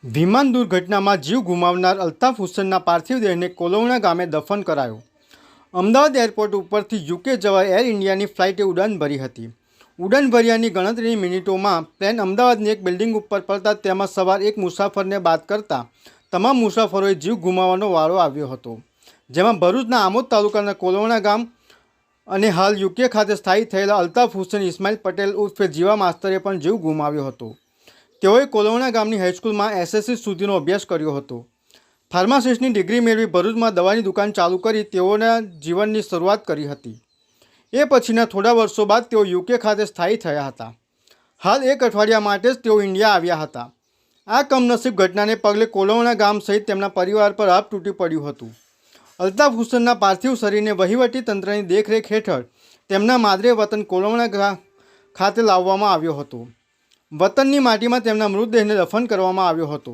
વિમાન દુર્ઘટનામાં જીવ ગુમાવનાર અલ્તાફ હુસેનના પાર્થિવ દેહને કોલોણા ગામે દફન કરાયો। અમદાવાદ એરપોર્ટ ઉપરથી યુકે જવા એર ઇન્ડિયાની ફ્લાઇટે ઉડાન ભરી હતી। ઉડાન ભર્યાની ગણતરીની મિનિટોમાં પ્લેન અમદાવાદની એક બિલ્ડિંગ ઉપર પડતા તેમાં સવાર એક મુસાફરને બાદ કરતા તમામ મુસાફરોએ જીવ ગુમાવવાનો વારો આવ્યો હતો, જેમાં ભરૂચના આમોદ તાલુકાના કોલોણા ગામ અને હાલ યુકે ખાતે સ્થાયી થયેલા અલ્તાફ હુસેન ઇસ્માઇલ પટેલ ઉર્ફે જીવા માસ્તરે પણ જીવ ગુમાવ્યો હતો। તેઓએ કોલોણા ગામની હાઈસ્કૂલમાં એસએસસી સુધીનો અભ્યાસ કર્યો હતો। ફાર્માસિસ્ટની ડિગ્રી મેળવી ભરૂચમાં દવાની દુકાન ચાલુ કરી તેઓના જીવનની શરૂઆત કરી હતી। એ પછીના થોડા વર્ષો બાદ તેઓ યુકે ખાતે સ્થાયી થયા હતા। હાલ એક અઠવાડિયા માટે જ તેઓ ઇન્ડિયા આવ્યા હતા। આ કમનસીબ ઘટનાને પગલે કોલોણા ગામ સહિત તેમના પરિવાર પર આભ તૂટી પડ્યું હતું। અલ્તાફ હુસેનના પાર્થિવ શરીરને વહીવટી તંત્રની દેખરેખ હેઠળ તેમના માદરે વતન કોલોણા ખાતે લાવવામાં આવ્યો હતો। વતનની માટીમાં તેમના મૃતદેહને દફન કરવામાં આવ્યો હતો।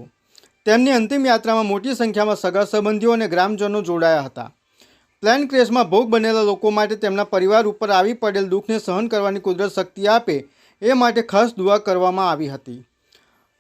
તેમની અંતિમ યાત્રામાં મોટી સંખ્યામાં સગા સંબંધીઓ અને ગ્રામજનો જોડાયા હતા। પ્લેન ક્રેશમાં ભોગ બનેલા લોકો માટે તેમના પરિવાર ઉપર આવી પડેલ દુઃખને સહન કરવાની કુદરત શક્તિ આપે એ માટે ખાસ દુઆ કરવામાં આવી હતી।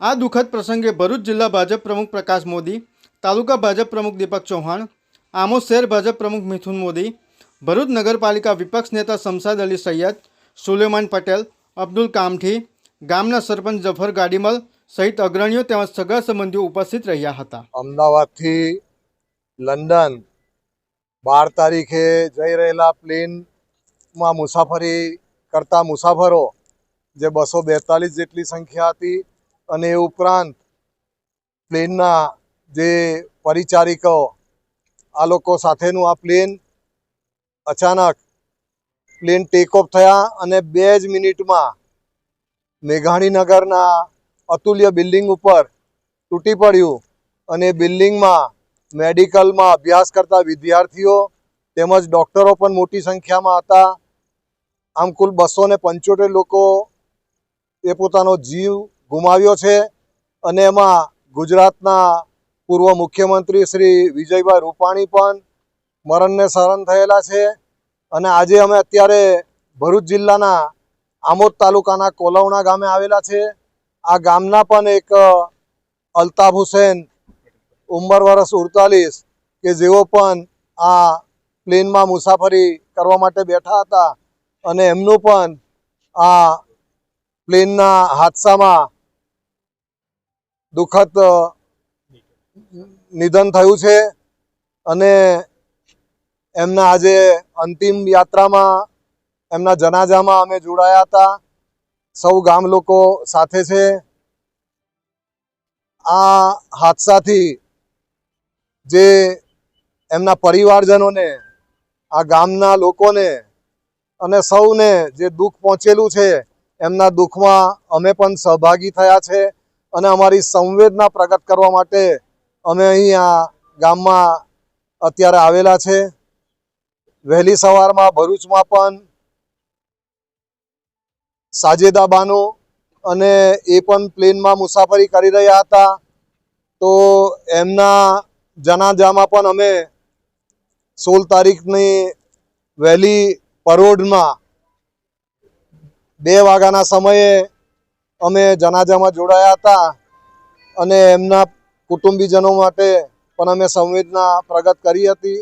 આ દુઃખદ પ્રસંગે ભરૂચ જિલ્લા ભાજપ પ્રમુખ પ્રકાશ મોદી, તાલુકા ભાજપ પ્રમુખ દીપક ચૌહાણ, આમોદ શહેર ભાજપ પ્રમુખ મિથુન મોદી, ભરૂચ નગરપાલિકા વિપક્ષ નેતા શમશાદ અલી સૈયદ, સુલેમાન પટેલ, અબ્દુલ કામઠી, ગામના સરપંચ જફર ગાડીમલ સહિત અગ્રણીઓ તેમજ સગા સંબંધીઓ ઉપસ્થિત રહ્યા હતા। અમદાવાદથી લંડન 12 તારીખે જઈ રહેલા પ્લેનમાં મુસાફરી કરતા મુસાફરો જે 242 જેટલી સંખ્યા હતી અને એ ઉપરાંત પ્લેનના જે પરિચારિકો આ લોકો સાથેનું આ પ્લેન અચાનક પ્લેન ટેક ઓફ થયા અને 2 જ મિનિટમાં મેઘાણીનગરના અતુલ્ય બિલ્ડિંગ ઉપર તૂટી પડ્યું અને બિલ્ડિંગમાં મેડિકલમાં અભ્યાસ કરતા વિદ્યાર્થીઓ તેમજ ડૉક્ટરો પણ મોટી સંખ્યામાં હતા। આમ કુલ 275 લોકો એ પોતાનો જીવ ગુમાવ્યો છે અને એમાં ગુજરાતના પૂર્વ મુખ્યમંત્રી શ્રી વિજયભાઈ રૂપાણી પણ મરણને શરણ થયેલા છે। અને આજે અમે અત્યારે ભરૂચ જિલ્લાના આમોદ તાલુકાના કોલોણા ગામે આવેલા છે। આ ગામના પણ એક અલ્તાફ હુસેન ઉંમર વર્ષ 48 કે જેઓ પણ આ પ્લેનમાં મુસાફરી કરવા માટે બેઠા હતા અને એમનું પણ આ પ્લેનના હાદસામાં દુઃખદ નિધન થયું છે અને એમના આજે અંતિમ યાત્રામાં એમના જનાજામાં અમે જોડાયા હતા। સૌ ગામ લોકો સાથે છે। આ હાદસાથી જે એમના પરિવારજનોને, આ ગામના લોકોને અને સૌને જે દુઃખ પહોંચેલું છે એમના દુઃખમાં અમે પણ સહભાગી થયા છે અને અમારી સંવેદના પ્રગટ કરવા માટે અમે અહીં આ ગામમાં અત્યારે આવેલા છે। વહેલી સવારમાં ભરૂચમાં પણ સાજેદા બાનો અને એ પણ પ્લેનમાં મુસાફરી કરી રહ્યા હતા, તો એમના જનાજામાં પણ અમે 16 તારીખની વહેલી પરોઢમાં 2 વાગ્યાના સમયે અમે જનાજામાં જોડાયા હતા અને એમના કુટુંબીજનો માટે પણ અમે સંવેદના પ્રગટ કરી હતી।